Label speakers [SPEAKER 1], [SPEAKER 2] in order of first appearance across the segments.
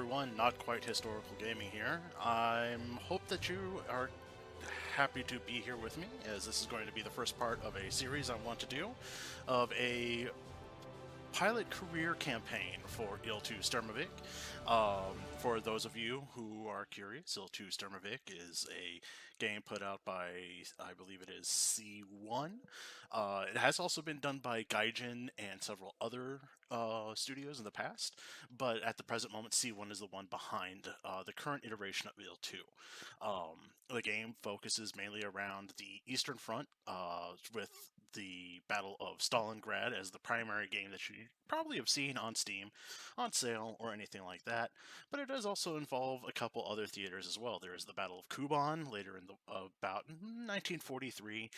[SPEAKER 1] everyone, not quite historical gaming here. I hope that you are happy to be here with me, as this is going to be the first part of a series I want to do of a pilot career campaign for Il-2 Sturmovik. For those of you who are curious, Il-2 Sturmovik is a game put out by, I believe it is C1. It has also been done by Gaijin and several other studios in the past, but at the present moment, C1 is the one behind the current iteration of Il-2. The game focuses mainly around the Eastern Front, with the Battle of Stalingrad as the primary game that you probably have seen on Steam, on sale, or anything like that. But it does also involve a couple other theaters as well. There is the Battle of Kuban later in the about 1943,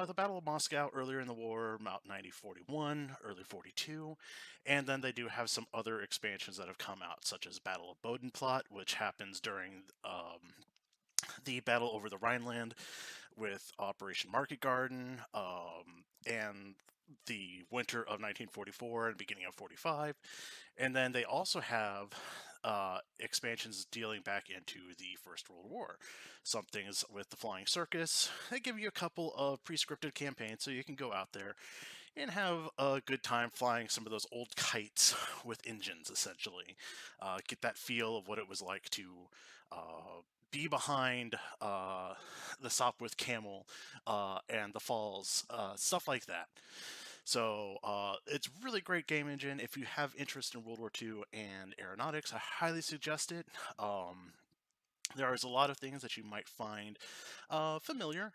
[SPEAKER 1] the Battle of Moscow earlier in the war, about 1941, early 42, and then they do have some other expansions that have come out, such as Battle of Bodenplatte, which happens during the battle over the Rhineland with Operation Market Garden, and the winter of 1944 and beginning of 45. And then they also have expansions dealing back into the First World War. Some things with the Flying Circus. They give you a couple of pre-scripted campaigns so you can go out there and have a good time flying some of those old kites with engines, essentially. Get that feel of what it was like to be behind the Sopwith Camel and the Falls, stuff like that. So it's really great game engine. If you have interest in World War II and aeronautics, I highly suggest it. There is a lot of things that you might find familiar,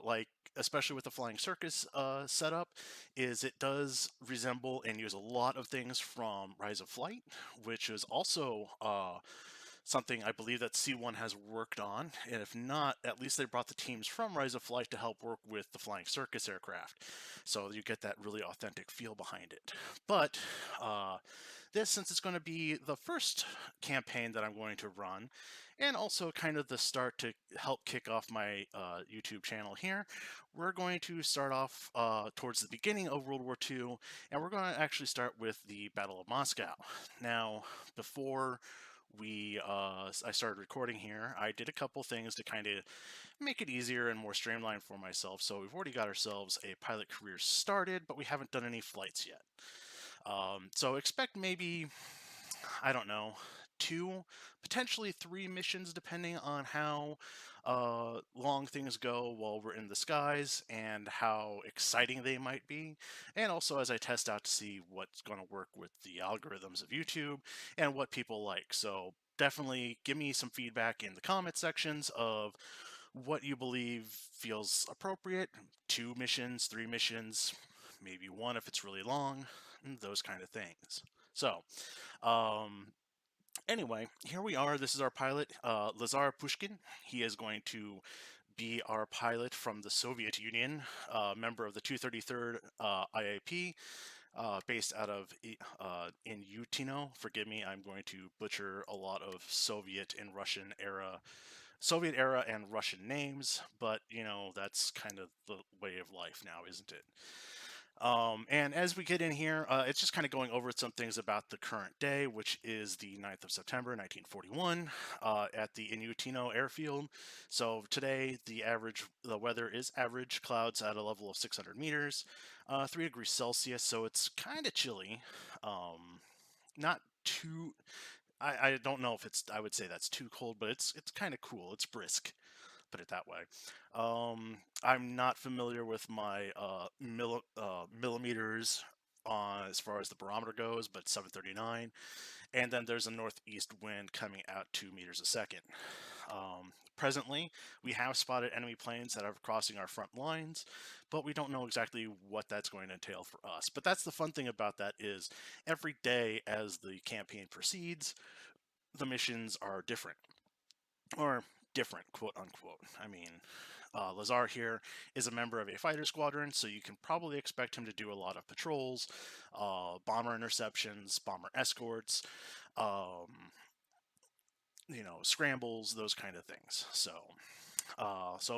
[SPEAKER 1] like especially with the Flying Circus setup, is it does resemble and use a lot of things from Rise of Flight, which is also something I believe that C1 has worked on, and if not, at least they brought the teams from Rise of Flight to help work with the Flying Circus aircraft, so you get that really authentic feel behind it. But this, since it's going to be the first campaign that I'm going to run, and also kind of the start to help kick off my YouTube channel here, we're going to start off towards the beginning of World War II, and we're going to actually start with the Battle of Moscow. Now, before I started recording here, I did a couple things to kind of make it easier and more streamlined for myself. So we've already got ourselves a pilot career started, but we haven't done any flights yet. So expect maybe, I don't know, 2, potentially 3 missions, depending on how long things go while we're in the skies and how exciting they might be. And also as I test out to see what's going to work with the algorithms of YouTube and what people like. So definitely give me some feedback in the comment sections of what you believe feels appropriate. 2 missions, 3 missions, maybe 1 if it's really long, those kind of things. So, anyway, here we are. This is our pilot, Lazar Pushkin. He is going to be our pilot from the Soviet Union, member of the 233rd IAP, based out of in Utino. Forgive me, I'm going to butcher a lot of Soviet and Soviet era and Russian names, but you know, that's kind of the way of life now, isn't it? And as we get in here, it's just kind of going over some things about the current day, which is the 9th of September, 1941, at the Inutino airfield. So today, the weather is average, clouds at a level of 600 meters, 3 degrees Celsius, so it's kind of chilly. Not too, I don't know if I would say that's too cold, but it's kind of cool. It's brisk, put it that way. I'm not familiar with my millimeters as far as the barometer goes, but 739. And then there's a northeast wind coming out 2 meters a second. Presently, we have spotted enemy planes that are crossing our front lines, but we don't know exactly what that's going to entail for us. But that's the fun thing about that is every day as the campaign proceeds, the missions are different. Or different, quote unquote. I mean, Lazar here is a member of a fighter squadron, so you can probably expect him to do a lot of patrols, bomber interceptions, bomber escorts, um, scrambles, those kind of things. So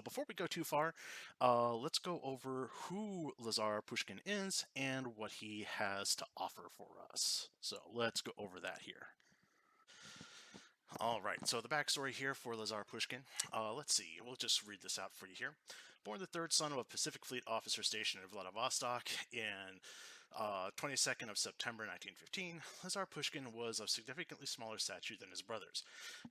[SPEAKER 1] before we go too far, let's go over who Lazar Pushkin is and what he has to offer for us. So let's go over that here. All right, so the backstory here for Lazar Pushkin. Let's see, we'll just read this out for you here. Born the third son of a Pacific Fleet officer stationed in Vladivostok in 22nd of September 1915, Lazar Pushkin was of significantly smaller stature than his brothers,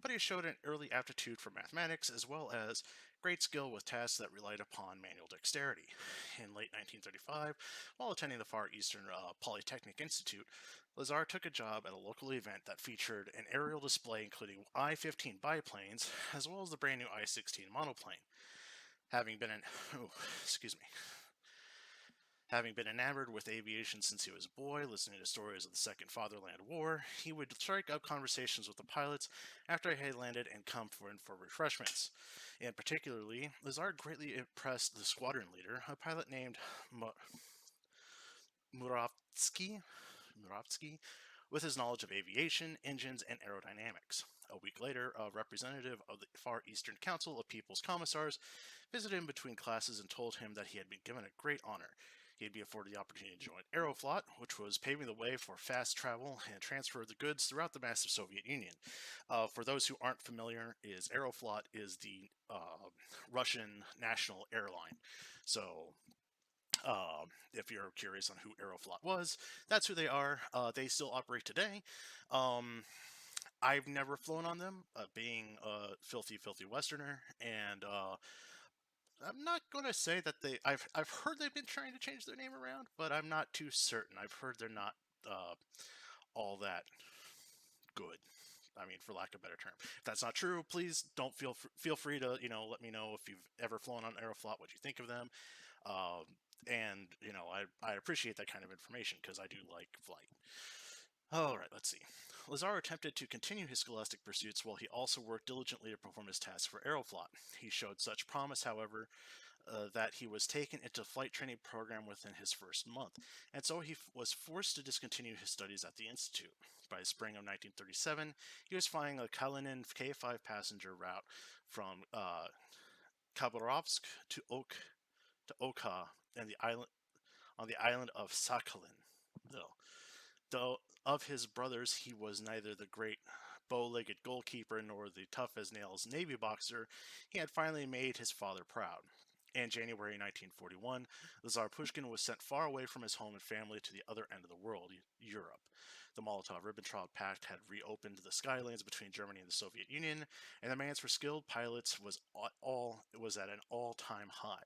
[SPEAKER 1] but he showed an early aptitude for mathematics as well as great skill with tasks that relied upon manual dexterity. In late 1935, while attending the Far Eastern Polytechnic Institute, Lazar took a job at a local event that featured an aerial display including I-15 biplanes as well as the brand new I-16 monoplane. Having been an oh, excuse me, Having been enamored with aviation since he was a boy, listening to stories of the Second Fatherland War, he would strike up conversations with the pilots after he had landed and come in for refreshments. And particularly, Lazar greatly impressed the squadron leader, a pilot named Muravsky, with his knowledge of aviation, engines, and aerodynamics. A week later, a representative of the Far Eastern Council of People's Commissars visited him between classes and told him that he had been given a great honor. He'd be afforded the opportunity to join Aeroflot, which was paving the way for fast travel and transfer of the goods throughout the massive Soviet Union. For those who aren't familiar, Aeroflot is the Russian national airline. So if you're curious on who Aeroflot was, that's who they are. They still operate today. Um, I've never flown on them, being a filthy, filthy Westerner, and I'm not going to say that I've heard they've been trying to change their name around, but I'm not too certain. I've heard they're not all that good. I mean, for lack of a better term. If that's not true, please don't feel free to let me know if you've ever flown on Aeroflot, what you think of them. And I appreciate that kind of information because I do like flight. All right, let's see. Lazar attempted to continue his scholastic pursuits while he also worked diligently to perform his tasks for Aeroflot. He showed such promise, however, that he was taken into a flight training program within his first month, and so he was forced to discontinue his studies at the institute. By the spring of 1937, he was flying a Kalinin K-5 passenger route from Khabarovsk to Oka and the island on the island of Sakhalin. Though of his brothers, he was neither the great bow-legged goalkeeper nor the tough-as-nails Navy boxer, he had finally made his father proud. In January 1941, Lazar Pushkin was sent far away from his home and family to the other end of the world, Europe. The Molotov-Ribbentrop Pact had reopened the sky lanes between Germany and the Soviet Union, and the demand for skilled pilots was at an all-time high,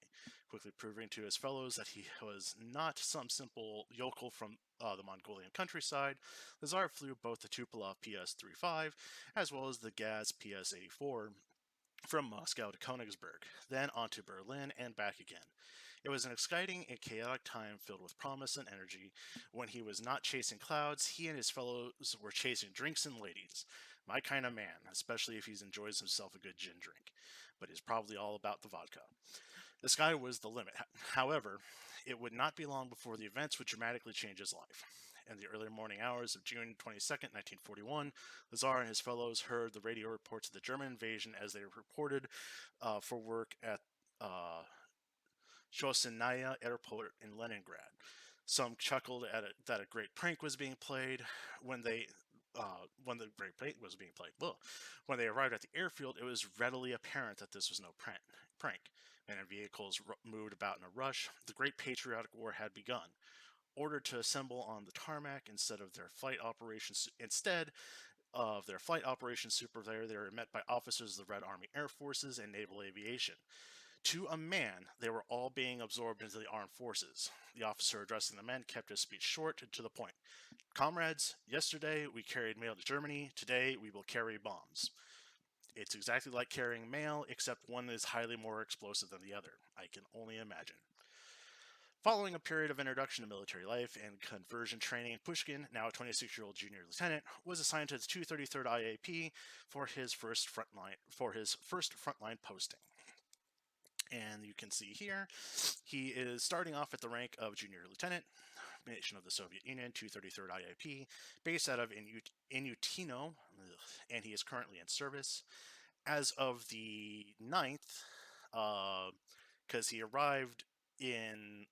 [SPEAKER 1] quickly proving to his fellows that he was not some simple yokel from the Mongolian countryside. Lazar flew both the Tupolev PS-35 as well as the Gaz PS-84 from Moscow to Königsberg, then on to Berlin and back again. It was an exciting and chaotic time filled with promise and energy. When he was not chasing clouds, he and his fellows were chasing drinks and ladies. My kind of man, especially if he enjoys himself a good gin drink. But he's probably all about the vodka. The sky was the limit. However, it would not be long before the events would dramatically change his life. In the early morning hours of June 22nd, 1941, Lazar and his fellows heard the radio reports of the German invasion as they reported for work at Shosynaya Airport in Leningrad. Some chuckled at it that a great prank was being played when the great prank was being played. Ugh. When they arrived at the airfield, it was readily apparent that this was no prank. Men and vehicles moved about in a rush. The Great Patriotic War had begun. Ordered to assemble on the tarmac instead of their flight operations supervisor, they were met by officers of the Red Army Air Forces and Naval Aviation. To a man, they were all being absorbed into the armed forces. The officer addressing the men kept his speech short and to the point. Comrades, yesterday we carried mail to Germany. Today we will carry bombs. It's exactly like carrying mail, except one is highly more explosive than the other. I can only imagine. Following a period of introduction to military life and conversion training, Pushkin, now a 26-year-old junior lieutenant, was assigned to the 233rd IAP for his first frontline posting. And you can see here, he is starting off at the rank of junior lieutenant, nation of the Soviet Union, 233rd IAP, based out of Inutino, and he is currently in service. As of the 9th, because he arrived in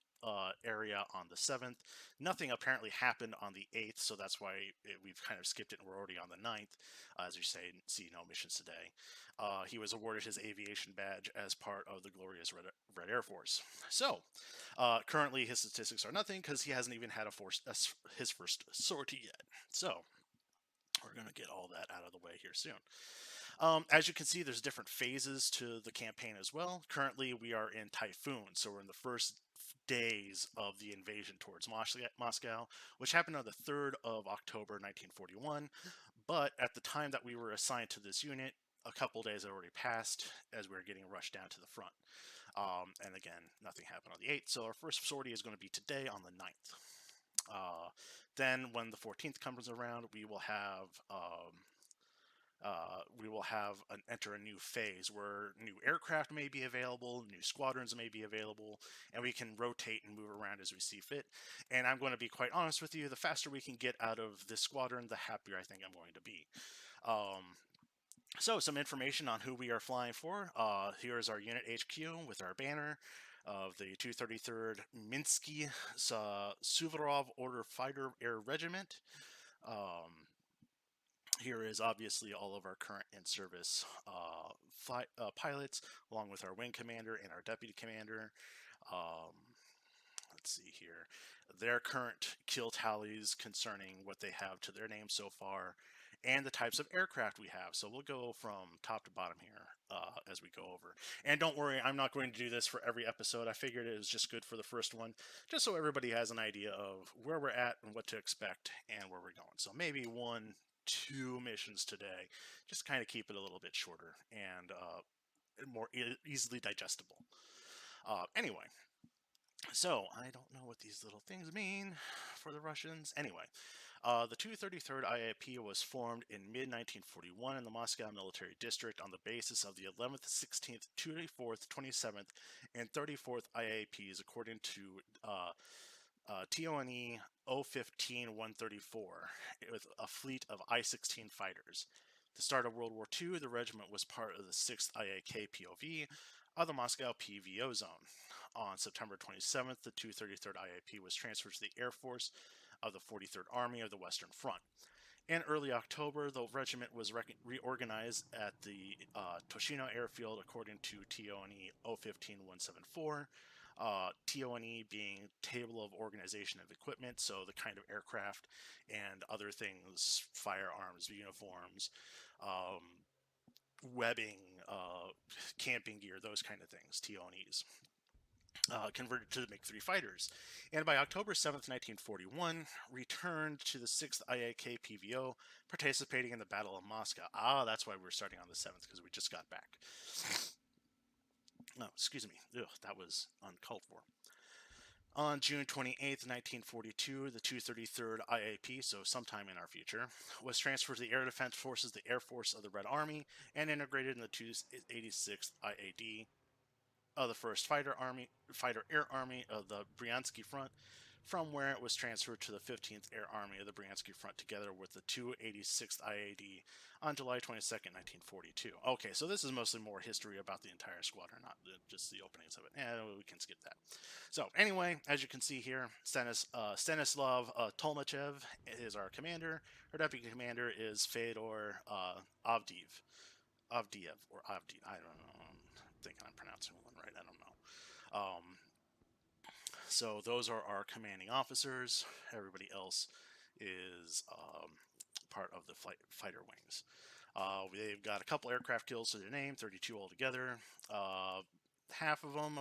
[SPEAKER 1] area on the 7th. Nothing apparently happened on the 8th, so that's why we've kind of skipped it and we're already on the 9th. As you say, see no missions today. He was awarded his aviation badge as part of the glorious Red Air Force. So, currently his statistics are nothing because he hasn't even had his first sortie yet. So, we're going to get all that out of the way here soon. As you can see, there's different phases to the campaign as well. Currently, we are in Typhoon, so we're in the first days of the invasion towards Moscow, which happened on the 3rd of October 1941. But at the time that we were assigned to this unit, a couple days had already passed as we were getting rushed down to the front. And again, nothing happened on the 8th, so our first sortie is going to be today on the 9th. Then when the 14th comes around, we will have enter a new phase where new aircraft may be available, new squadrons may be available, and we can rotate and move around as we see fit. And I'm going to be quite honest with you, the faster we can get out of this squadron, the happier I think I'm going to be. So some information on who we are flying for. Here is our unit HQ with our banner of the 233rd Minsky Suvorov Order Fighter Air Regiment. Here is obviously all of our current in-service pilots, along with our wing commander and our deputy commander. Let's see here. Their current kill tallies concerning what they have to their name so far, and the types of aircraft we have. So we'll go from top to bottom here as we go over. And don't worry, I'm not going to do this for every episode. I figured it was just good for the first one, just so everybody has an idea of where we're at and what to expect and where we're going. So maybe 1-2 missions today, just kind of keep it a little bit shorter and more easily digestible. Anyway, so I don't know what these little things mean for the Russians. Anyway, the 233rd IAP was formed in mid-1941 in the Moscow Military District on the basis of the 11th, 16th, 24th, 27th, and 34th IAPs according to TONE 015-134 with a fleet of I-16 fighters. At the start of World War II, the regiment was part of the 6th IAK POV of the Moscow PVO zone. On September 27th, the 233rd IAP was transferred to the Air Force of the 43rd Army of the Western Front. In early October, the regiment was reorganized at the Toshino airfield according to TONE 015-174. TONE being Table of Organization of Equipment, so the kind of aircraft and other things, firearms, uniforms, webbing, camping gear, those kind of things, TONEs. Converted to the MiG-3 fighters, and by October 7th, 1941, returned to the 6th IAK PVO, participating in the Battle of Moscow. That's why we're starting on the 7th, because we just got back. No, excuse me. Ugh, that was uncalled for. On June 28th, 1942, the 233rd IAP, so sometime in our future, was transferred to the Air Defense Forces, the Air Force of the Red Army, and integrated in the 286th IAD of the 1st Fighter Air Army of the Bryansky Front, from where it was transferred to the 15th Air Army of the Bryansky Front together with the 286th IAD on July 22nd, 1942. Okay, so this is mostly more history about the entire squadron, not just the openings of it. We can skip that. So anyway, as you can see here, Stanislav Tolmachev is our commander. Our deputy commander is Fedor Avdiev, I don't know. I'm thinking I'm pronouncing one right. I don't know. So those are our commanding officers. Everybody else is part of the fighter wings. They've got a couple aircraft kills to their name, 32 altogether. Half of them,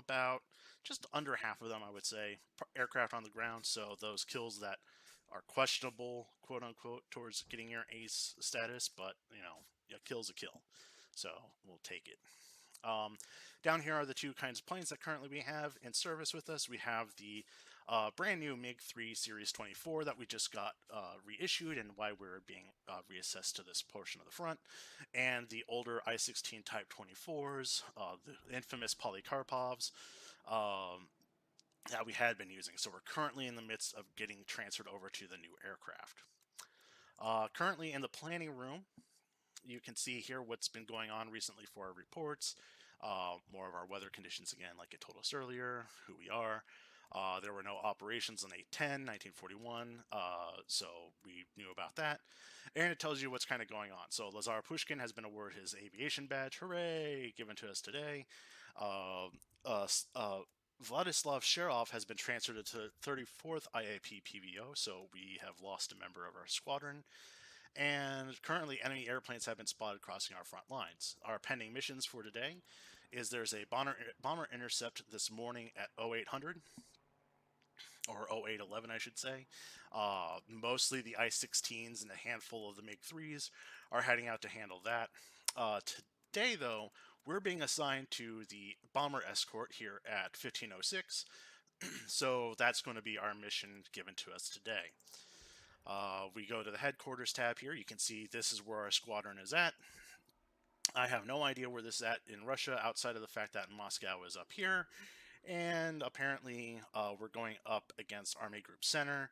[SPEAKER 1] just under half of them, I would say, aircraft on the ground. So those kills that are questionable, quote unquote, towards getting your ace status, but a kill's a kill. So we'll take it. Down here are the two kinds of planes that currently we have in service with us. We have the brand new MiG-3 Series 24 that we just got reissued and why we're being reassessed to this portion of the front, and the older I-16 Type 24s, the infamous Polycarpovs, that we had been using. So we're currently in the midst of getting transferred over to the new aircraft. Currently in the planning room, you can see here what's been going on recently for our reports. More of our weather conditions again, like I told us earlier, who we are. There were no operations on 8/10, 1941, so we knew about that. And it tells you what's kind of going on. So Lazar Pushkin has been awarded his aviation badge, hooray, given to us today. Uh, uh, Vladislav Sherov has been transferred to 34th IAP PVO, so we have lost a member of our squadron. And currently, enemy airplanes have been spotted crossing our front lines. Our pending missions for today is there's a bomber intercept this morning at 0800, or 0811, I should say. Mostly the I-16s and a handful of the MiG-3s are heading out to handle that. Today, though, we're being assigned to the bomber escort here at 1506, so that's going to be our mission given to us today. We go to the headquarters tab here. You can see this is where our squadron is at. I have no idea where this is at in Russia, outside of the fact that Moscow is up here. And apparently, we're going up against Army Group Center.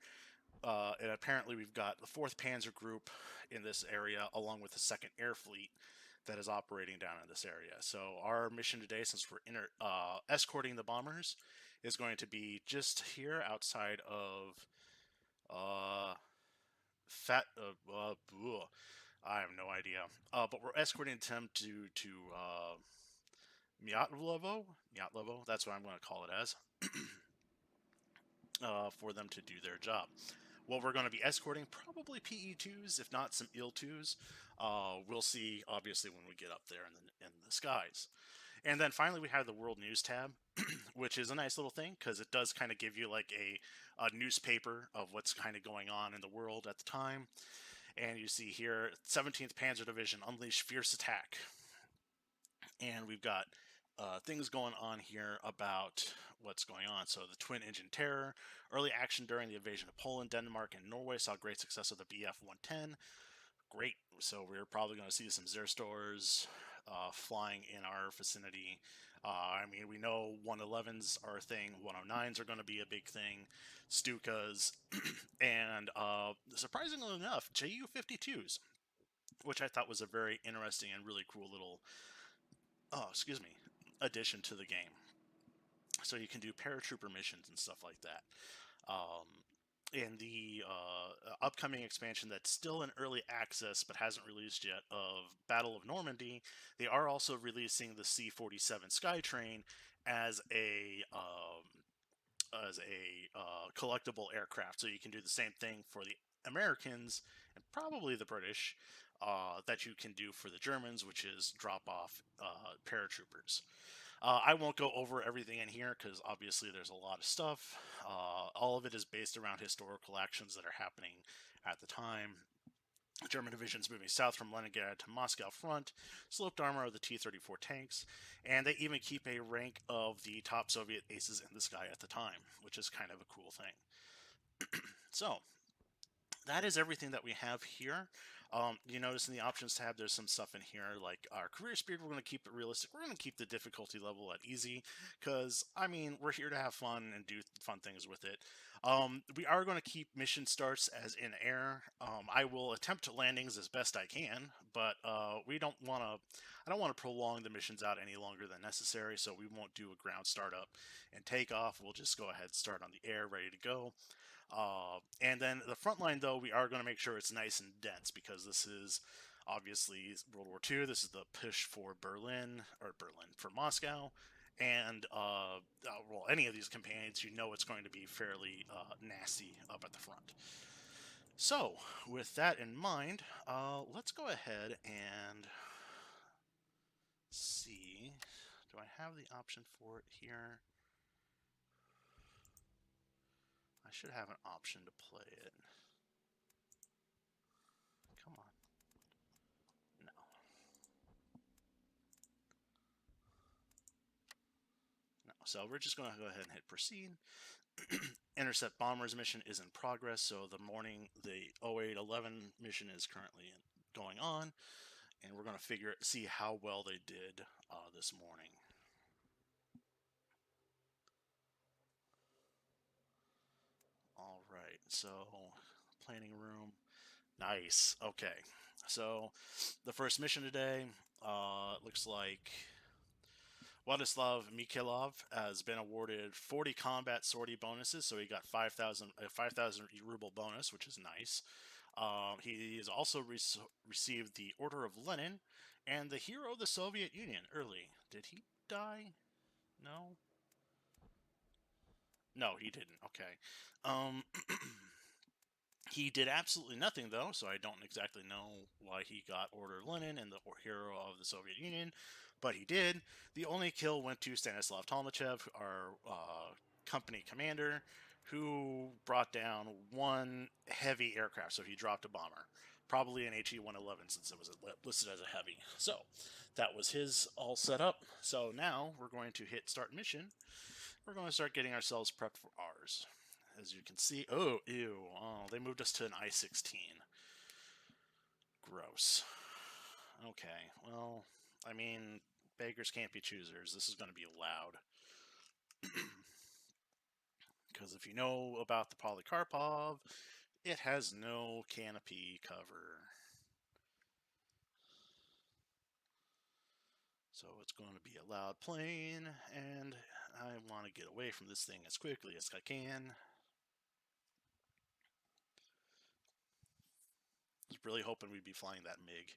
[SPEAKER 1] And apparently, we've got the 4th Panzer Group in this area, along with the 2nd Air Fleet that is operating down in this area. So our mission today, since we're escorting the bombers, is going to be just here outside of I have no idea. But we're escorting them to Myatlovo. That's what I'm going to call it as. For them to do their job. What we're going to be escorting, probably PE2s, if not some IL-2s. We'll see, obviously, when we get up there in the skies. And then finally, we have the World News tab, which is a nice little thing because it does kind of give you like a newspaper of what's kind of going on in the world at the time. And you see here, 17th Panzer Division unleash fierce attack. And we've got things going on here about what's going on. So the twin engine terror, early action during the invasion of Poland, Denmark, and Norway saw great success of the Bf-110. Great. So we're probably going to see some Zerstors flying in our vicinity. I mean, we know 111s are a thing. 109s are going to be a big thing. Stukas. And surprisingly enough, Ju-52s, which I thought was a very interesting and really cool little addition to the game. So you can do paratrooper missions and stuff like that. In the upcoming expansion that's still in early access but hasn't released yet of Battle of Normandy, they are also releasing the C-47 Skytrain as a collectible aircraft. So you can do the same thing for the Americans and probably the British that you can do for the Germans, which is drop off paratroopers. I won't go over everything in here because obviously there's a lot of stuff. All of it is based around historical actions that are happening at the time. German divisions moving south from Leningrad to Moscow front, sloped armor of the T-34 tanks, and they even keep a rank of the top Soviet aces in the sky at the time, which is kind of a cool thing. So, that is everything that we have here. You notice in the options tab, there's some stuff in here like our career speed. We're going to keep it realistic. We're going to keep the difficulty level at easy because, I mean, we're here to have fun and do fun things with it. We are going to keep mission starts as in air. I will attempt landings as best I can, but we don't want to. I don't want to prolong the missions out any longer than necessary, so we won't do a ground startup and takeoff. We'll just go ahead and start on the air, ready to go. And then the front line, though, we are going to make sure it's nice and dense because this is obviously World War II. This is the push for Berlin for Moscow. And, well, any of these campaigns, you know it's going to be fairly nasty up at the front. So, with that in mind, let's go ahead and see. Do I have the option for it here? I should have an option to play it. Come on. No. No. So we're just going to go ahead and hit proceed. Intercept Bombers mission is in progress. So the 0811 mission is currently going on. And we're going to see how well they did this morning. All right. So planning room. Nice. Okay. So the first mission today looks like Władysław Mikhailov has been awarded 40 combat sortie bonuses, so he got 5,000 ruble bonus, which is nice. He has also received the Order of Lenin and the Hero of the Soviet Union early. Did he die? No? No, he didn't. Okay. Um, He did absolutely nothing, though, so I don't exactly know why he got Order Lenin and the Hero of the Soviet Union, but he did. The only kill went to Stanislav Tolmachev, our company commander, who brought down one heavy aircraft, so he dropped a bomber. Probably an HE-111 since it was listed as a heavy. So that was his all set up. So now we're going to hit start mission. We're going to start getting ourselves prepped for ours. As you can see, oh, ew, oh, they moved us to an I-16. Gross. Okay, well, I mean, beggars can't be choosers. This is going to be loud. Because if you know about the Polycarpov, it has no canopy cover. So it's going to be a loud plane, and I want to get away from this thing as quickly as I can. I was really hoping we'd be flying that MiG.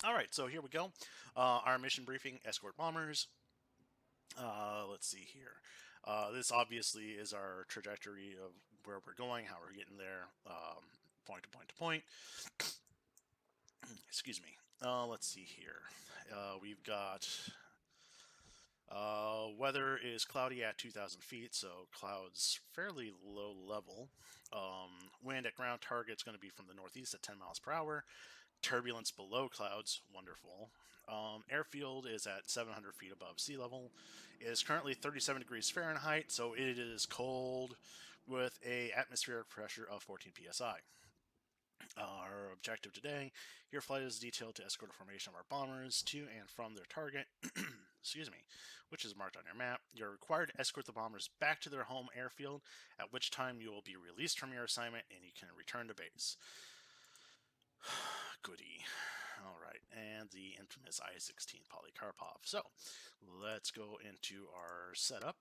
[SPEAKER 1] All right, so here we go. Our mission briefing, escort bombers. Let's see here. This obviously is our trajectory of where we're going, how we're getting there, point to point to point. Excuse me. Let's see here. We've got weather is cloudy at 2,000 feet, so clouds fairly low level. Wind at ground target is going to be from the northeast at 10 miles per hour. Turbulence below clouds, wonderful. Airfield is at 700 feet above sea level. It is currently 37 degrees Fahrenheit, so it is cold with a atmospheric pressure of 14 psi. Our objective today, your flight is detailed to escort a formation of our bombers to and from their target, excuse me, which is marked on your map. You're required to escort the bombers back to their home airfield, at which time you will be released from your assignment and you can return to base. Goody. All right, and the infamous I-16 Polycarpov. So, let's go into our setup.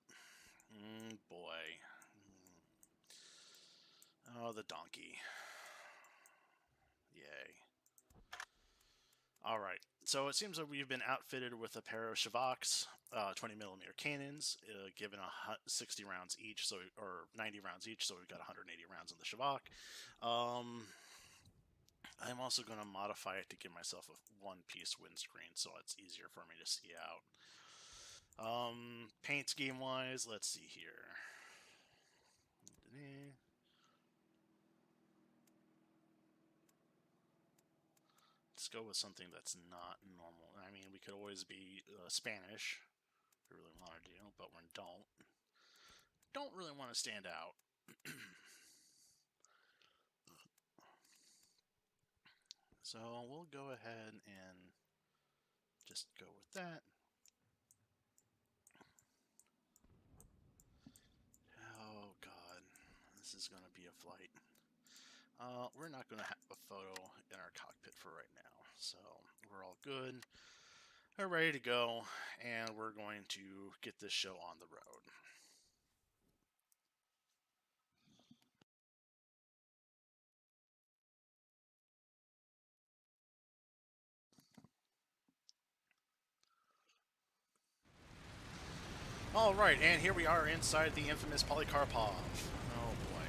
[SPEAKER 1] Boy. Oh, the donkey. Yay. All right, so it seems like we've been outfitted with a pair of Shavaks, 20mm cannons, given 60 rounds each, so or 90 rounds each, so we've got 180 rounds in the Shavak. I'm also going to modify it to give myself a one-piece windscreen so it's easier for me to see out. Paint scheme-wise, let's see here. Let's go with something that's not normal. I mean, we could always be Spanish, if we really want to do, but we don't really want to stand out. So we'll go ahead and just go with that. Oh god, this is going to be a flight. We're not going to have a photo in our cockpit for right now, so we're all good. We're ready to go, and we're going to get this show on the road. All right, and here we are inside the infamous Polycarpov. Oh boy.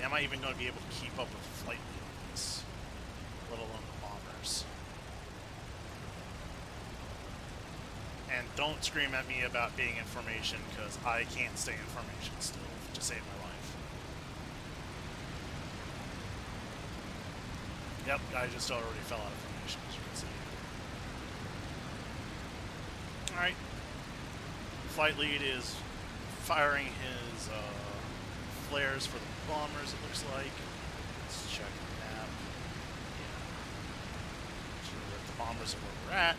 [SPEAKER 1] Am I even going to be able to keep up with flight units, let alone the bombers? And don't scream at me about being in formation, because I can't stay in formation still to save my life. Yep, I just already fell out of formation, as you can see. Alright. Flight lead is firing his flares for the bombers, it looks like. Let's check the map. Yeah. Sure that the bombers are where we're at.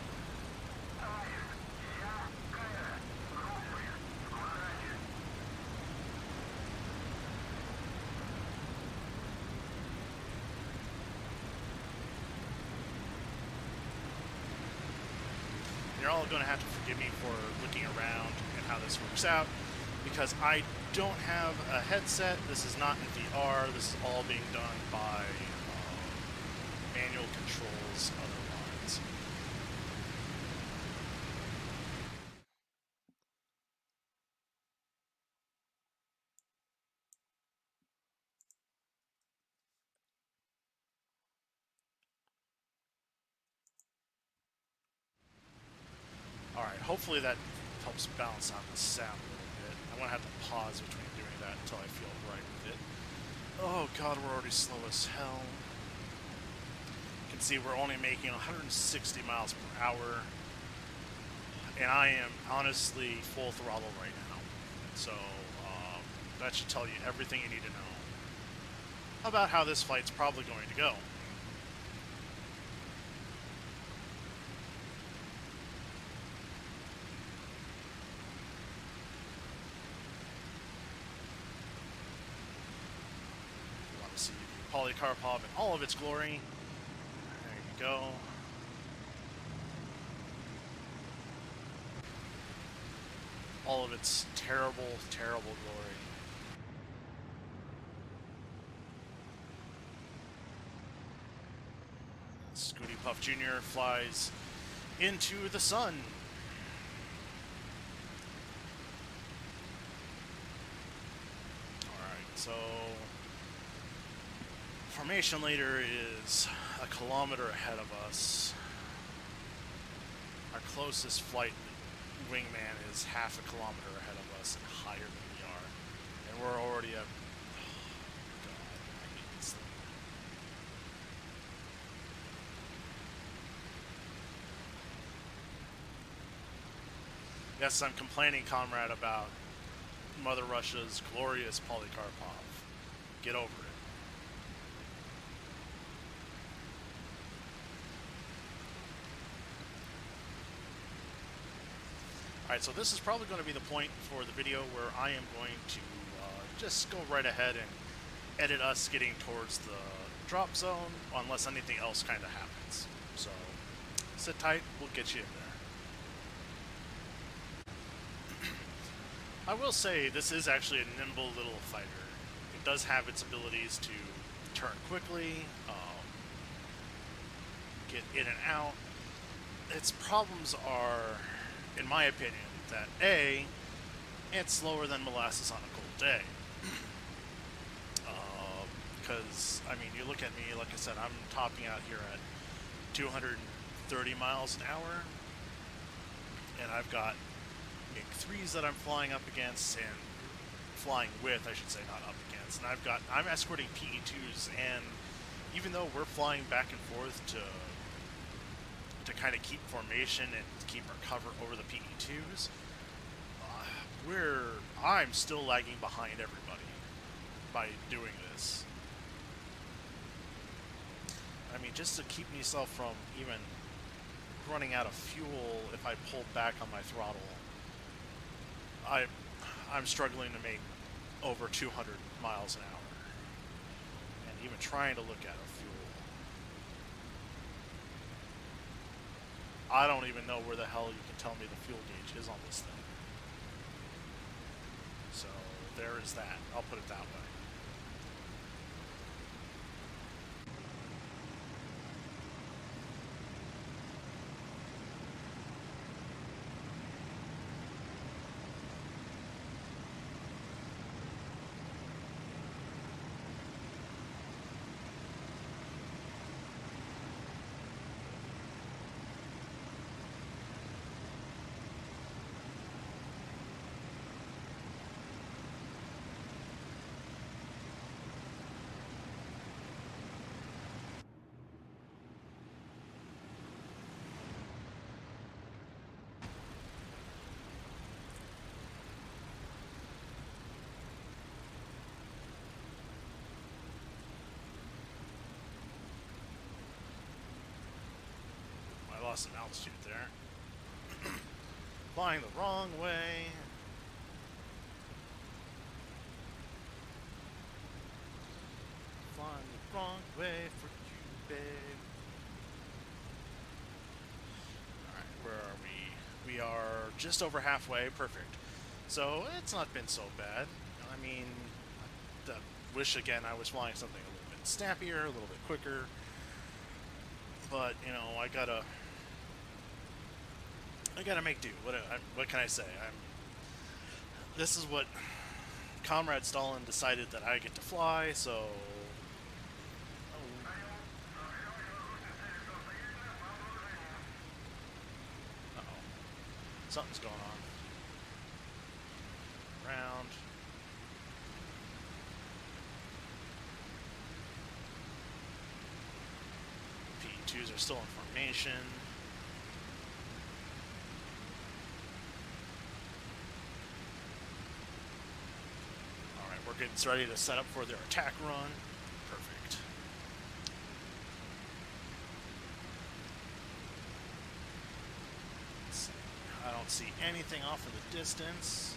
[SPEAKER 1] all going to have to forgive me for looking around and how this works out, because I don't have a headset. This is not in VR. This is all being done by manual controls otherwise. Alright, hopefully that helps balance out the sound a little bit. I'm going to have to pause between doing that until I feel right with it. Oh god, we're already slow as hell. You can see we're only making 160 miles per hour. And I am honestly full throttle right now. So, that should tell you everything you need to know about how this flight's probably going to go. You want to see Polycarpov in all of its glory. There you go. All of its terrible, terrible glory. Scooty Puff Jr. flies into the sun. Alright, so formation leader is a kilometer ahead of us. Our closest flight wingman is half a kilometer ahead of us and higher than we are. And we're already at... Oh, God, I hate this thing. Yes, I'm complaining, comrade, about Mother Russia's glorious Polycarpov. Get over it. Alright, so this is probably going to be the point for the video where I am going to just go right ahead and edit us getting towards the drop zone, unless anything else kind of happens. So, sit tight, we'll get you in there. I will say, this is actually a nimble little fighter. It does have its abilities to turn quickly, get in and out. Its problems are, in my opinion, that A, it's slower than molasses on a cold day. Because, I mean, you look at me, like I said, I'm topping out here at 230 miles an hour, and I've got MiG 3s that I'm flying up against, and flying with, I should say, not up against. And I'm escorting PE2s, and even though we're flying back and forth to kind of keep formation and keep our cover over the PE2s, I'm still lagging behind everybody by doing this. I mean, just to keep myself from even running out of fuel if I pull back on my throttle, I'm struggling to make over 200 miles an hour. And even trying to look at a fuel, I don't even know where the hell you can tell me the fuel gauge is on this thing. So there is that. I'll put it that way. Lost some altitude there. Flying the wrong way. Flying the wrong way for you, babe. Alright, where are we? we are just over halfway. Perfect. So it's not been so bad. I mean, I wish again I was flying something a little bit snappier, a little bit quicker. But you know, I gotta make do. What can I say? This is what Comrade Stalin decided that I get to fly. So. Something's going on. Round. PE2s are still in formation. Alright, we're getting ready to set up for their attack run. Perfect. I don't see anything off in the distance.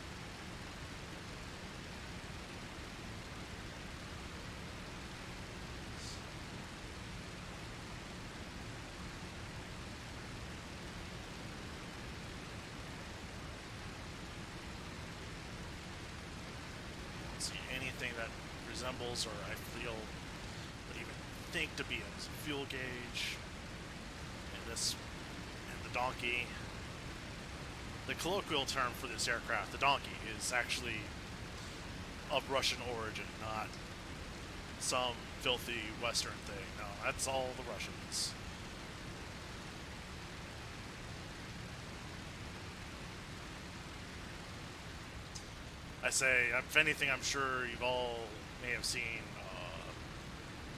[SPEAKER 1] I don't see anything that resembles or I feel would even think to be a fuel gauge in the donkey. The colloquial term for this aircraft, the donkey, is actually of Russian origin, not some filthy Western thing. No, that's all the Russians. I say, if anything, I'm sure you've all may have seen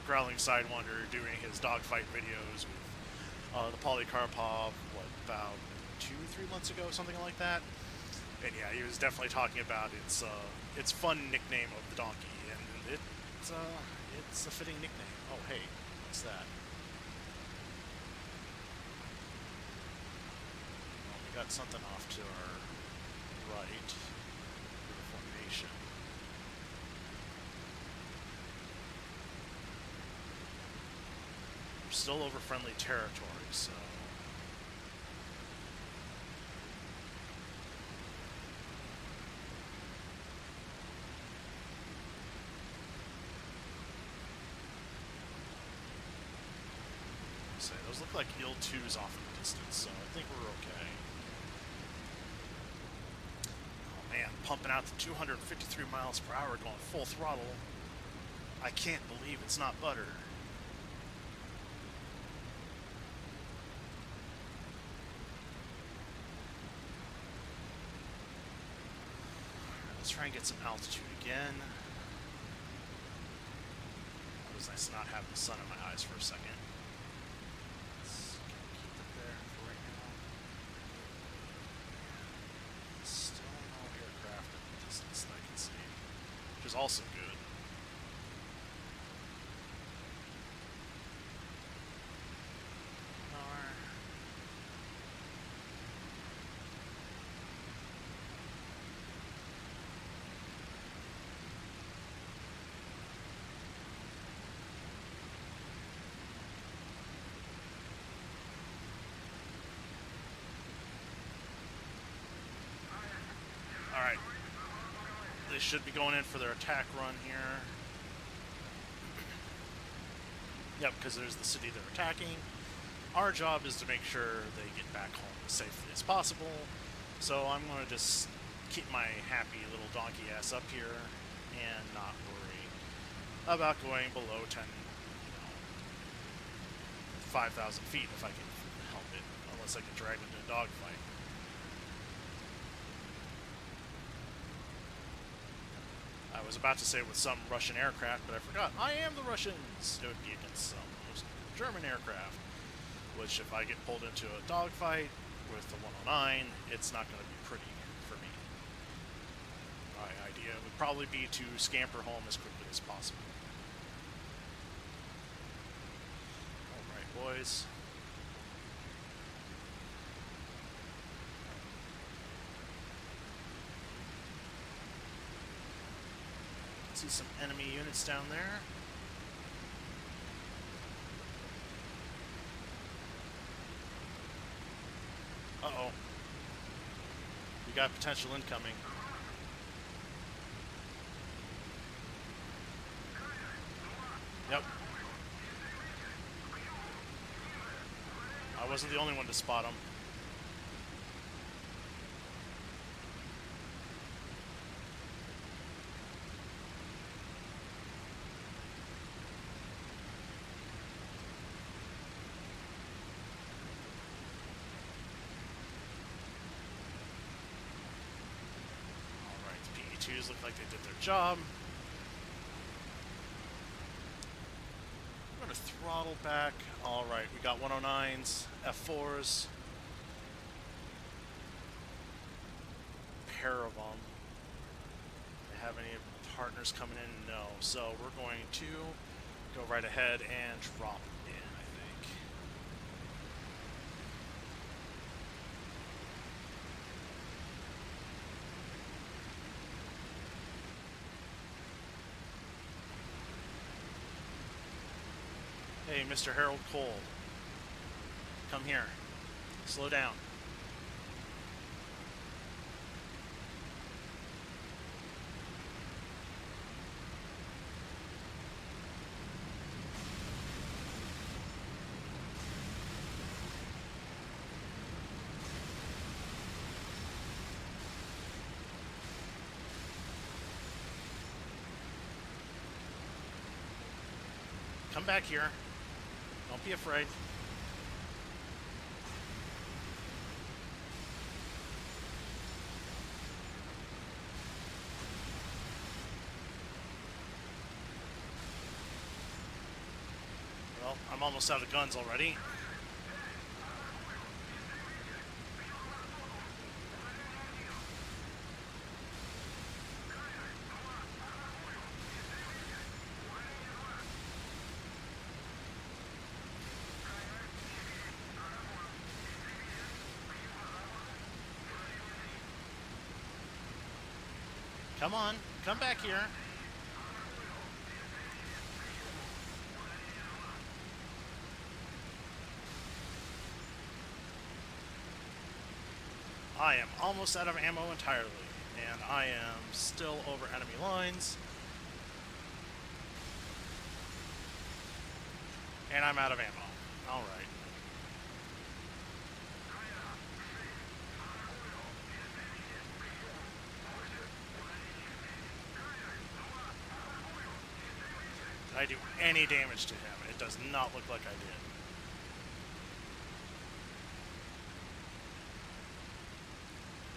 [SPEAKER 1] Growling Sidewinder doing his dogfight videos with the Polycarpov, about 2-3 months ago, something like that. And yeah, he was definitely talking about its fun nickname of the donkey, and it's a fitting nickname. Oh hey, what's that? Well, we got something off to our right. Formation. We're still over friendly territory, so. Those look like Il-2s off in the distance, so I think we're okay. Oh man, pumping out to 253 miles per hour, going full throttle. I can't believe it's not butter. Let's try and get some altitude again. It was nice to not have the sun in my eyes for a second. Also good. All right. They should be going in for their attack run here. Yep, because there's the city they're attacking. Our job is to make sure they get back home as safely as possible. So I'm going to just keep my happy little donkey ass up here and not worry about going below 5,000 feet if I can help it, unless I get dragged into a dogfight. I was about to say with some Russian aircraft, but I forgot. I am the Russians! It would be against some German aircraft, which if I get pulled into a dogfight with the 109, it's not going to be pretty for me. My idea would probably be to scamper home as quickly as possible. Alright, boys. See some enemy units down there. Uh-oh. We got potential incoming. Yep. I wasn't the only one to spot him. P2s look like they did their job. I'm going to throttle back. Alright, we got 109s, F4s. Pair of them. Do they have any partners coming in? No. So we're going to go right ahead and drop in, I think. Hey, Mr. Harold Cole. Come here. Slow down. Come back here. Don't be afraid. Well, I'm almost out of guns already. Come on, come back here. I am almost out of ammo entirely, and I am still over enemy lines. And I'm out of ammo. Alright. Did I do any damage to him? It does not look like I did.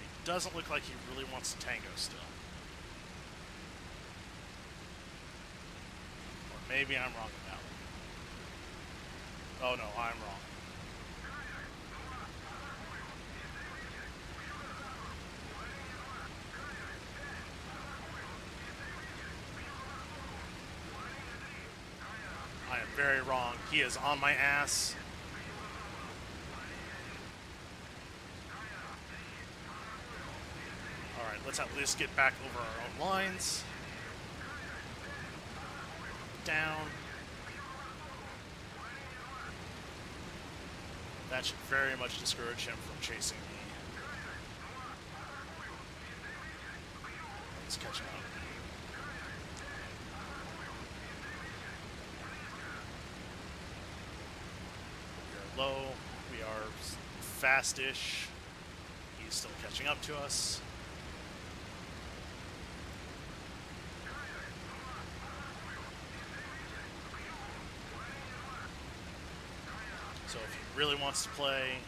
[SPEAKER 1] It doesn't look like he really wants to tango still. Or maybe I'm wrong about it. Oh no, I'm wrong. I am very wrong. He is on my ass. Alright, let's at least get back over our own lines. Down. That should very much discourage him from chasing me. Let's catch up. We are low. We are fast-ish. He's still catching up to us. So if he really wants to play,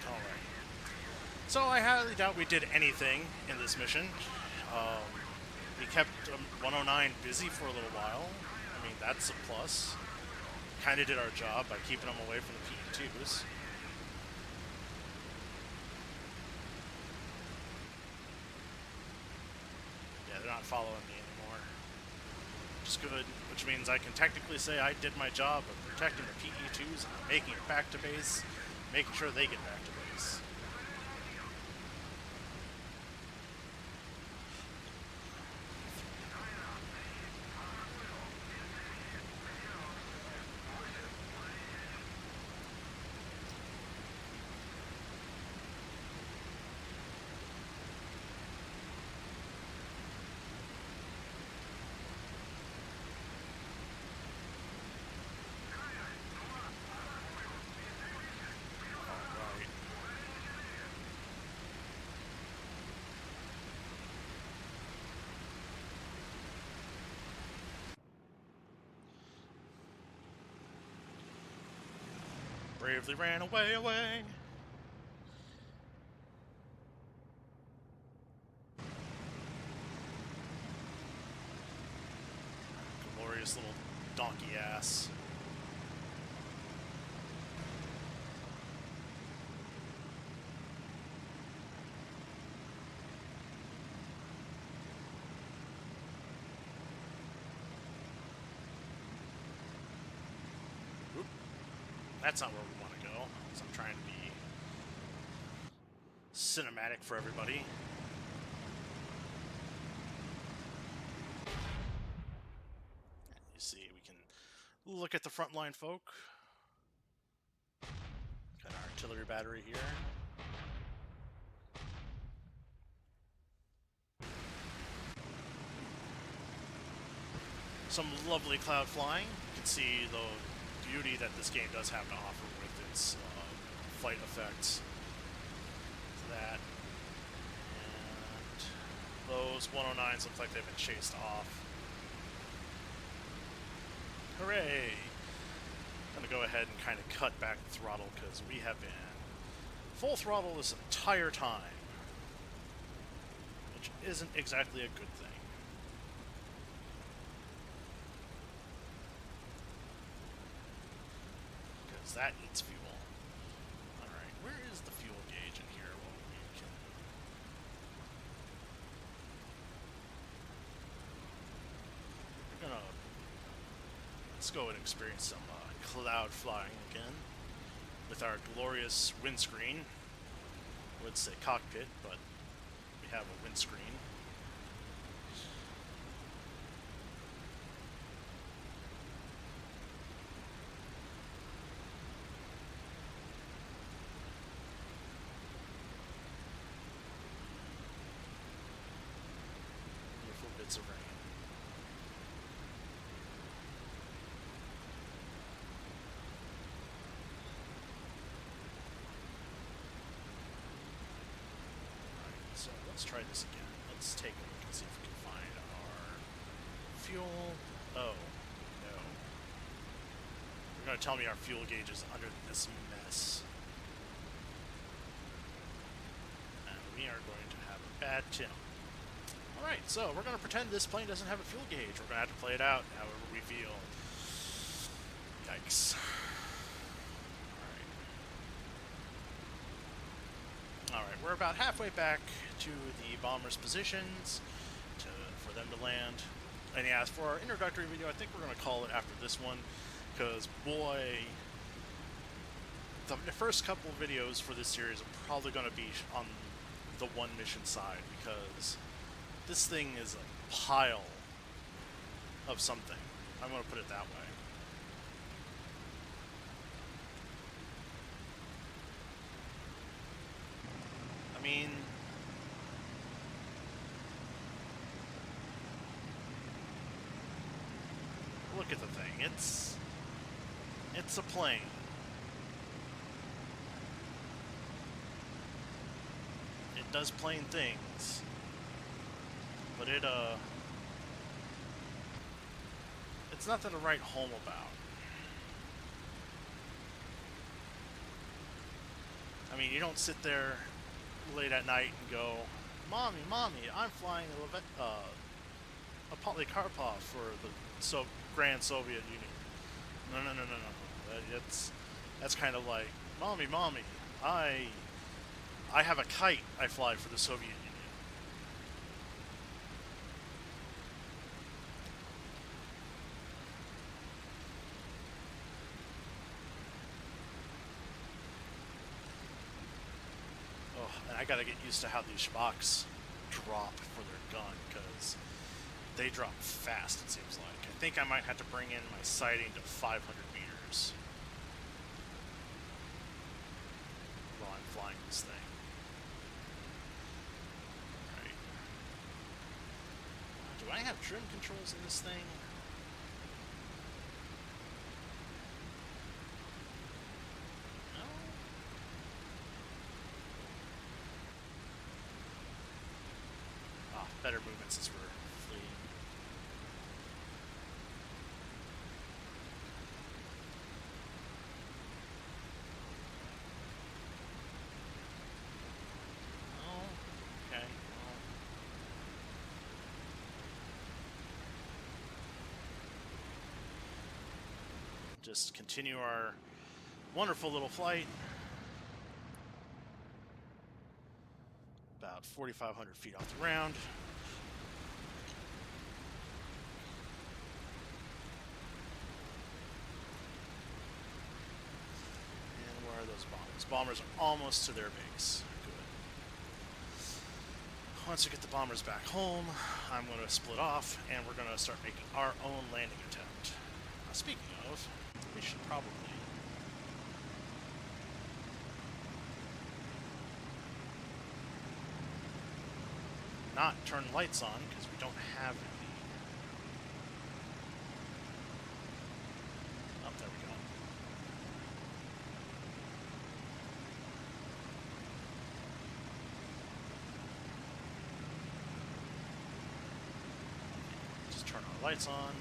[SPEAKER 1] all right. So I highly doubt we did anything in this mission. We kept 109 busy for a little while. I mean, that's a plus. Kind of did our job by keeping them away from the P2s. Yeah, they're not following me anymore. which is good, which means I can technically say I did my job of protecting the PE2s and making it back to base, making sure they get back to base. Bravely ran away. Glorious little donkey ass. Oop. That's not where we want to go, because I'm trying to be cinematic for everybody. You see, we can look at the frontline folk. Got an artillery battery here. Some lovely cloud flying. You can see the beauty that this game does have to offer with its fight effects. That. And those 109s look like they've been chased off. Hooray! I'm going to go ahead and kind of cut back the throttle because we have been full throttle this entire time, which isn't exactly a good thing. Because that eats fuel. Alright, where is the fuel gauge in here? Well, we can... We're gonna... Let's go and experience some cloud flying again with our glorious windscreen. I would say cockpit, but we have a windscreen. Beautiful bits of rain. So let's try this again. Let's take a look and see if we can find our fuel. Oh, no. You're going to tell me our fuel gauge is under this mess. And we are going to have a bad tip. Alright, so we're going to pretend this plane doesn't have a fuel gauge. We're going to have to play it out however we feel. Yikes. Alright, we're about halfway back to the bomber's positions for them to land. And yeah, for our introductory video, I think we're going to call it after this one, because boy, the first couple of videos for this series are probably going to be on the one mission side, because this thing is a pile of something. I'm going to put it that way. I mean, look at the thing. It's a plane. It does plane things, but it's nothing to write home about. I mean, you don't sit there late at night and go, Mommy, I'm flying a Polycarpov for the Grand Soviet Union. No. That's kind of like, Mommy, I have a kite I fly for the Soviet Union. Oh, and I gotta get used to how these Shabaks drop for their gun, because they drop fast, it seems like. I think I might have to bring in my sighting to 500 meters while I'm flying this thing. Alright. Do I have trim controls in this thing? Better movement since we're fleeing. Oh, okay. Well. Just continue our wonderful little flight. About 4,500 feet off the ground. Those bombers. Bombers are almost to their base. Good. Once we get the bombers back home, I'm going to split off, and we're going to start making our own landing attempt. Now, speaking of, we should probably not turn lights on, because we don't have any. Oh, there we go. Turn our lights on.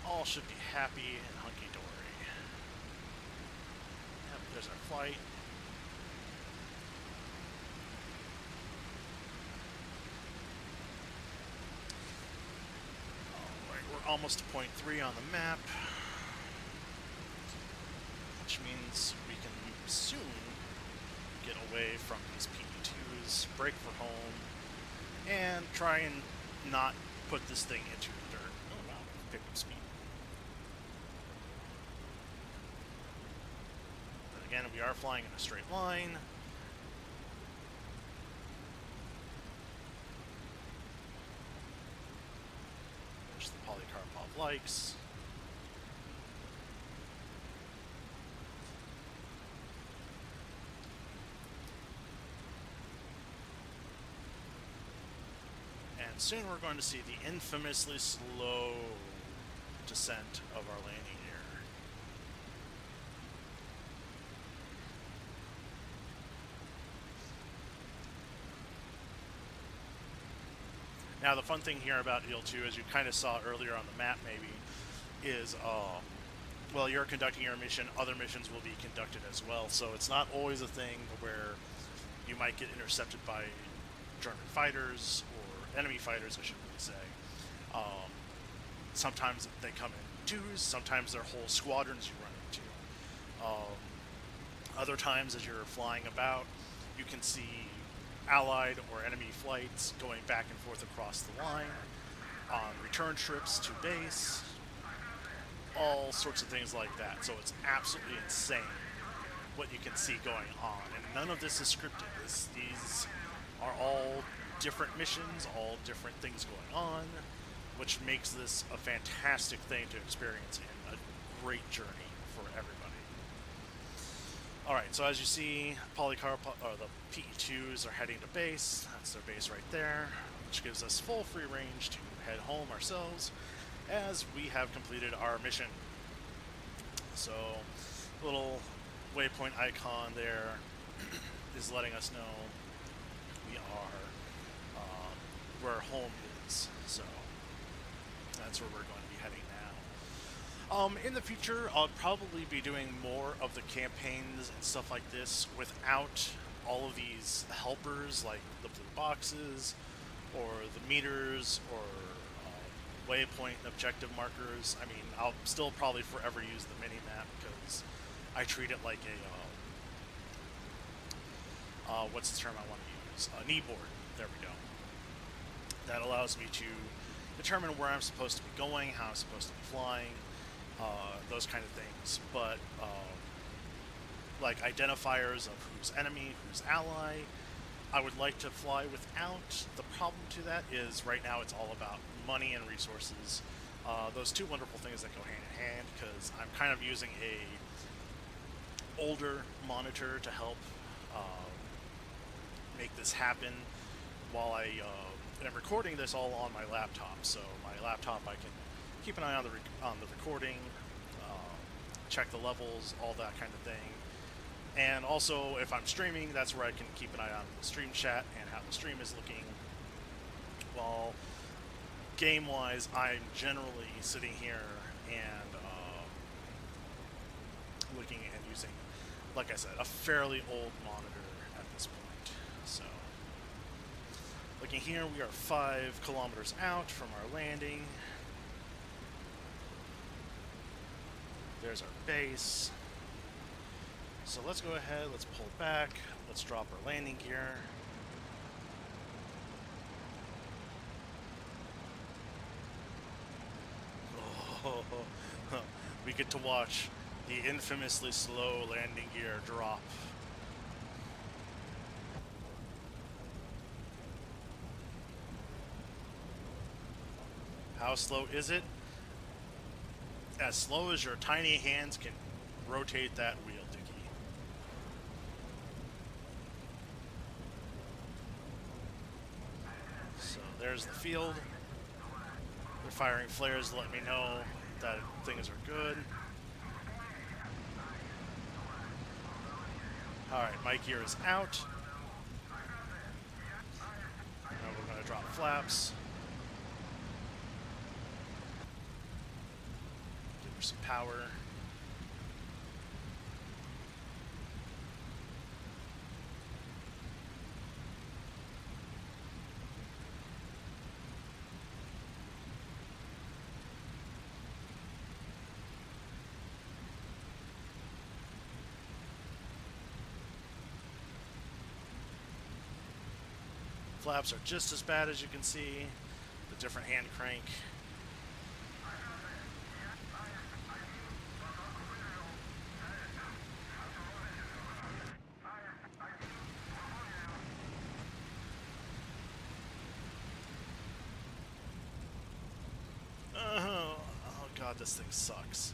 [SPEAKER 1] All should be happy and hunky-dory. Yep, there's our flight. Alright, we're almost to point 3 on the map, which means we can soon get away from these PE2s, break for home, and try and not put this thing into the dirt. Oh wow, picked up speed. But again, we are flying in a straight line. There's the Polycarpov likes. And soon we're going to see the infamously slow descent of our landing gear. Now the fun thing here about Il-2, as you kind of saw earlier on the map maybe, is well, you're conducting your mission, other missions will be conducted as well, so it's not always a thing where you might get intercepted by German fighters, or enemy fighters, I should really say. Sometimes they come in twos, sometimes they're whole squadrons you run into. Other times as you're flying about, you can see allied or enemy flights going back and forth across the line, on return trips to base, all sorts of things like that. So it's absolutely insane what you can see going on, and none of this is scripted. These are all different missions, all different things going on, which makes this a fantastic thing to experience and a great journey for everybody. Alright, so as you see, the PE2s are heading to base. That's their base right there, which gives us full free range to head home ourselves as we have completed our mission. So, little waypoint icon there is letting us know we are where home is. So, that's where we're going to be heading now. In the future, I'll probably be doing more of the campaigns and stuff like this without all of these helpers, like the blue boxes, or the meters, or waypoint and objective markers. I mean, I'll still probably forever use the mini-map because I treat it like a, what's the term I want to use? A knee board. There we go. That allows me to determine where I'm supposed to be going, how I'm supposed to be flying, those kind of things. But like identifiers of who's enemy, who's ally, I would like to fly without. The problem to that is right now it's all about money and resources. Those two wonderful things that go hand in hand, because I'm kind of using a older monitor to help uh, make this happen while am recording this all on my laptop. So my laptop, I can keep an eye on the recording, uh, check the levels, all that kind of thing. And also, if I'm streaming, that's where I can keep an eye on the stream chat and how the stream is looking. While game-wise, I'm generally sitting here and looking and using, like I said, a fairly old monitor at this point. So, looking here, we are 5 kilometers out from our landing. There's our base. So let's go ahead, let's pull back, let's drop our landing gear. Oh, we get to watch the infamously slow landing gear drop. How slow is it? As slow as your tiny hands can rotate that wheel, Dickie. So there's the field. They're firing flares to let me know that things are good. Alright, my gear is out. Now we're going to drop flaps. Give her some power. Flaps are just as bad as you can see. The different hand crank. Oh god, this thing sucks.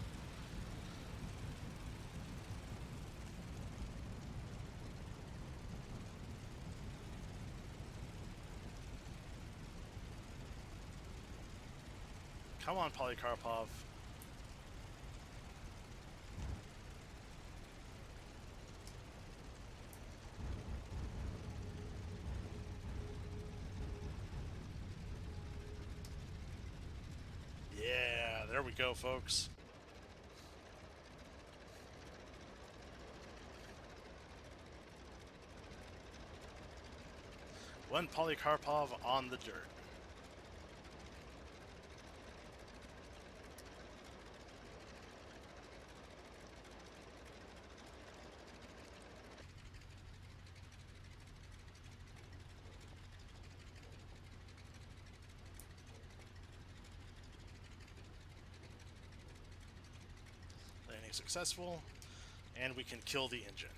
[SPEAKER 1] Come on, Polycarpov. Yeah, there we go, folks. One Polycarpov on the dirt. Landing successful, and we can kill the engine.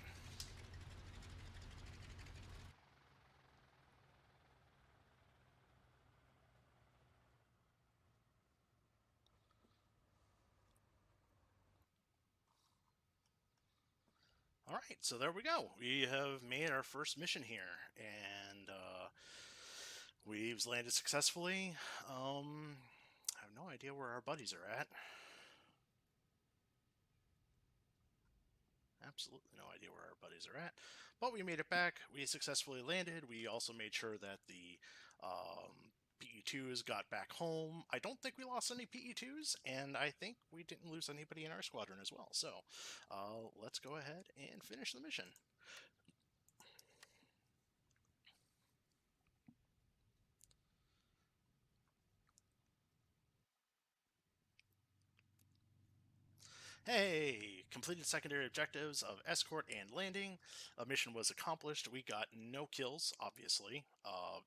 [SPEAKER 1] Alright, so there we go. We have made our first mission here, and we've landed successfully. I have no idea where our buddies are at. Absolutely no idea where our buddies are at. But we made it back. We successfully landed. We also made sure that the PE2s got back home. I don't think we lost any PE2s, and I think we didn't lose anybody in our squadron as well. So let's go ahead and finish the mission. Hey, completed secondary objectives of escort and landing. A mission was accomplished. We got no kills, obviously.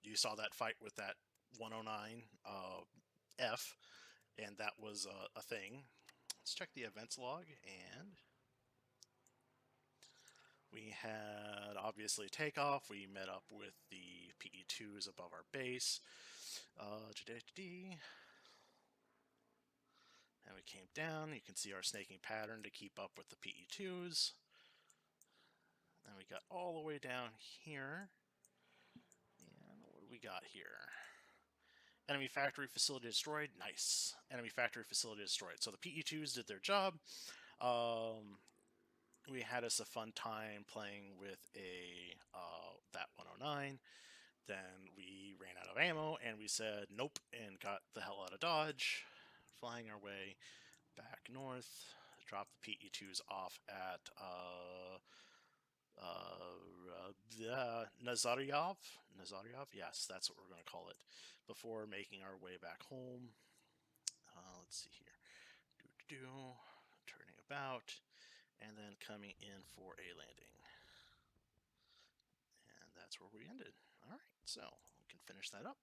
[SPEAKER 1] You saw that fight with that 109 F, and that was a thing. Let's check the events log, and we had obviously takeoff. We met up with the PE2s above our base. And we came down. You can see our snaking pattern to keep up with the PE2s. And we got all the way down here. And what do we got here? Enemy factory facility destroyed. Nice. Enemy factory facility destroyed. So the PE2s did their job. We had us a fun time playing with a that 109. Then we ran out of ammo and we said nope and got the hell out of Dodge, flying our way back north. Dropped the PE2s off at Nazaryov, yes, that's what we're going to call it, before making our way back home. Let's see here. Turning about, and then coming in for a landing. And that's where we ended. All right, so we can finish that up.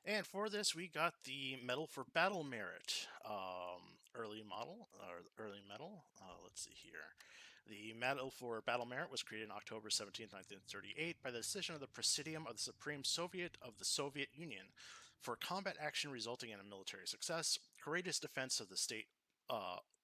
[SPEAKER 1] And for this, we got the Medal for Battle Merit early model, or early medal. Let's see here. The Medal for Battle Merit was created on October 17th, 1938 by the decision of the Presidium of the Supreme Soviet of the Soviet Union for combat action resulting in a military success, courageous defense uh,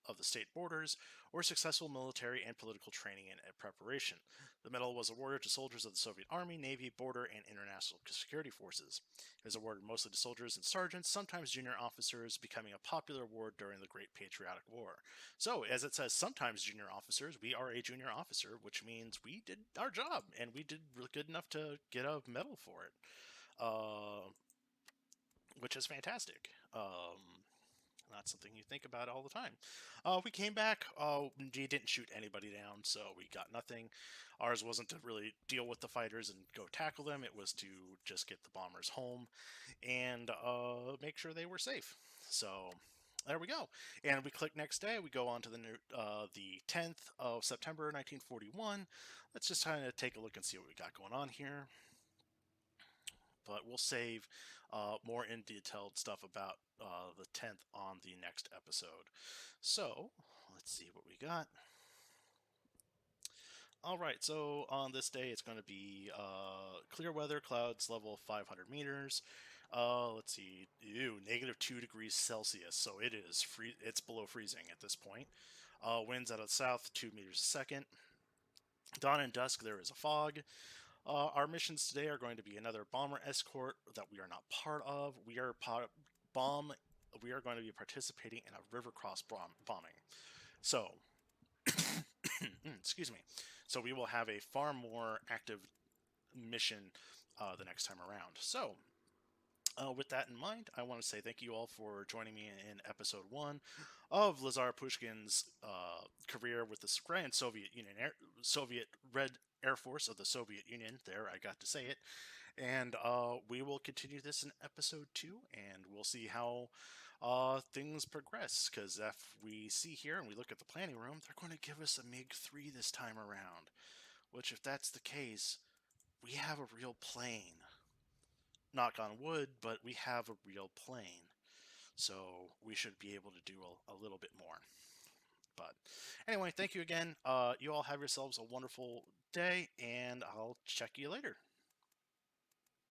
[SPEAKER 1] of the state borders, or successful military and political training and preparation. The medal was awarded to soldiers of the Soviet Army, Navy, Border, and International Security Forces. It was awarded mostly to soldiers and sergeants, sometimes junior officers, becoming a popular award during the Great Patriotic War. So, as it says, sometimes junior officers, we are a junior officer, which means we did our job, and we did really good enough to get a medal for it, which is fantastic. Not something you think about all the time. We came back. We didn't shoot anybody down, so we got nothing. Ours wasn't to really deal with the fighters and go tackle them. It was to just get the bombers home and make sure they were safe. So there we go. And we click next day. We go on to the 10th of September, 1941. Let's just kind of take a look and see what we got going on here. But we'll save more in detailed stuff about the 10th on the next episode. So let's see what we got. All right, so on this day it's going to be clear weather, clouds level 500 meters. Let's see, -2 degrees Celsius, so it is it's below freezing at this point. Winds out of the south 2 meters a second. Dawn and dusk there is a fog. Our missions today are going to be another bomber escort that we are not part of. We are We are going to be participating in a river cross bombing. So, excuse me. So we will have a far more active mission the next time around. So, with that in mind, I want to say thank you all for joining me in episode 1 of Lazar Pushkin's career with the Grand Soviet Union, Soviet Red Air Force of the Soviet Union. There, I got to say it. And we will continue this in episode 2, and we'll see how things progress. Because if we see here and we look at the planning room, they're going to give us a MiG-3 this time around. Which, if that's the case, we have a real plane. Knock on wood, but we have a real plane. So we should be able to do a little bit more. But anyway, thank you again. You all have yourselves a wonderful day, and I'll check you later.